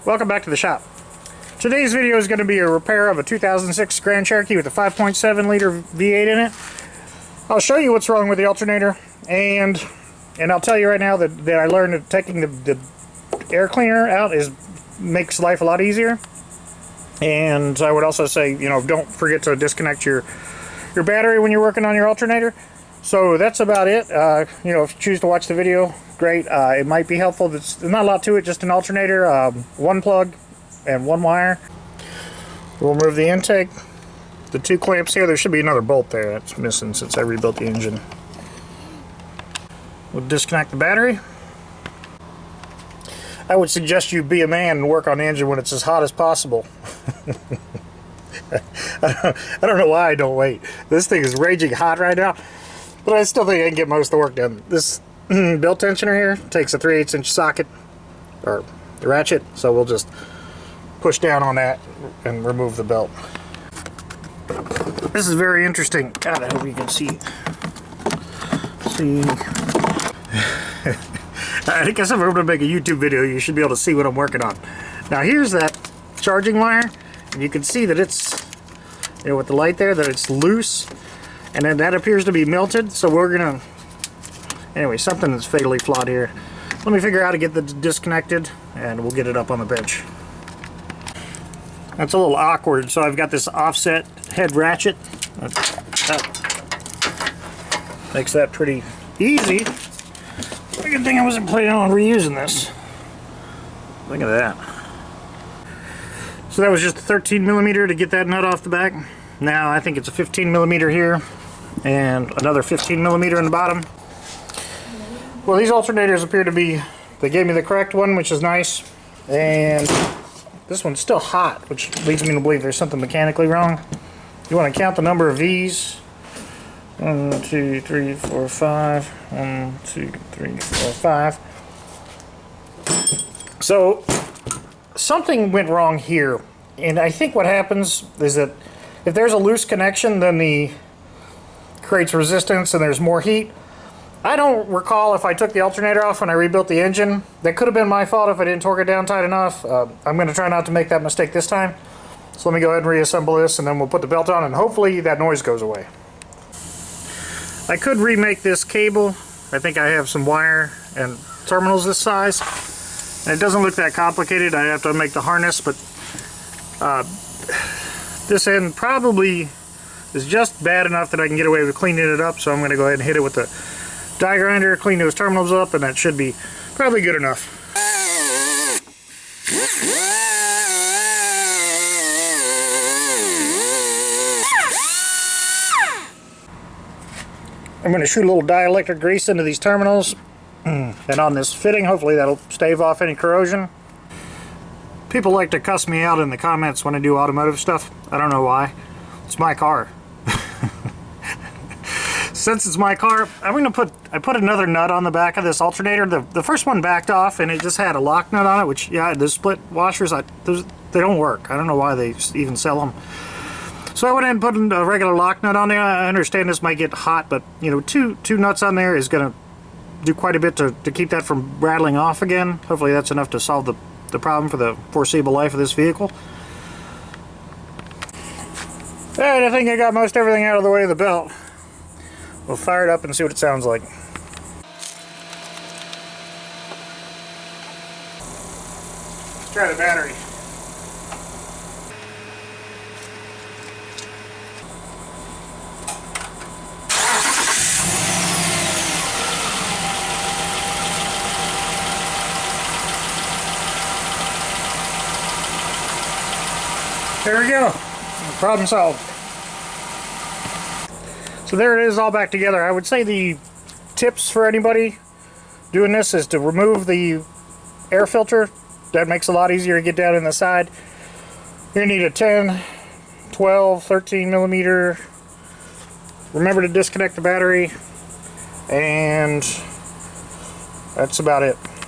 Welcome back to the shop. Today's video is going to be a repair of a 2006 Grand Cherokee with a 5.7 liter V8 in it. I'll show you what's wrong with the alternator, and I'll tell you right now that I learned that taking the air cleaner out makes life a lot easier. And I would also say, you know, don't forget to disconnect your battery when you're working on your alternator. So that's about it. You know, if you choose to watch the video, great. It might be helpful. There's not a lot to it, just an alternator, one plug and one wire. We'll remove the intake, the two clamps here. There should be another bolt there that's missing since I rebuilt the engine. We'll disconnect the battery. I would suggest you be a man and work on the engine when it's as hot as possible. I don't know why I don't wait. This thing is raging hot right now, but I still think I can get most of the work done. This belt tensioner here takes a 3/8 inch socket, or the ratchet, so we'll just push down on that and remove the belt. This is very interesting. God, I hope you can see. I guess if I'm going to make a YouTube video, you should be able to see what I'm working on. Now here's that charging wire, and you can see that it's, you know, with the light there, that it's loose, and then that appears to be melted. So we're gonna, anyway, something is fatally flawed here. Let me figure out how to get the disconnected, and we'll get it up on the bench. That's a little awkward, so I've got this offset head ratchet. That makes that pretty easy. Good thing I wasn't planning on reusing this. Look at that. So that was just a 13mm to get that nut off the back. Now I think it's a 15mm here and another 15mm in the bottom. Well, these alternators appear to be, they gave me the correct one, which is nice, and this one's still hot, which leads me to believe there's something mechanically wrong. You want to count the number of V's. 1, 2, 3, 4, 5. 1, 2, 3, 4, 5. So something went wrong here, and I think what happens is that if there's a loose connection, then the creates resistance and there's more heat. I don't recall if I took the alternator off when I rebuilt the engine. That could have been my fault if I didn't torque it down tight enough. I'm going to try not to make that mistake this time. So let me go ahead and reassemble this, and then we'll put the belt on, and hopefully that noise goes away. I could remake this cable. I think I have some wire and terminals this size. And it doesn't look that complicated. I have to make the harness, but this end probably is just bad enough that I can get away with cleaning it up, so I'm going to go ahead and hit it with the die grinder, clean those terminals up, and that should be probably good enough. I'm going to shoot a little dielectric grease into these terminals, and on this fitting, hopefully that'll stave off any corrosion. People like to cuss me out in the comments when I do automotive stuff. I don't know why. It's my car. Since it's my car, I put another nut on the back of this alternator. The first one backed off, and it just had a lock nut on it, which, yeah, the split washers, they don't work. I don't know why they even sell them. So I went ahead and put a regular lock nut on there. I understand this might get hot, but, you know, two nuts on there is going to do quite a bit to keep that from rattling off again. Hopefully that's enough to solve the problem for the foreseeable life of this vehicle. Alright, I think I got most everything out of the way of the belt. We'll fire it up and see what it sounds like. Let's try the battery. There we go. Problem solved. So there it is, all back together. I would say the tips for anybody doing this is to remove the air filter. That makes it a lot easier to get down in the side. You're going to need a 10, 12, 13mm. Remember to disconnect the battery, and that's about it.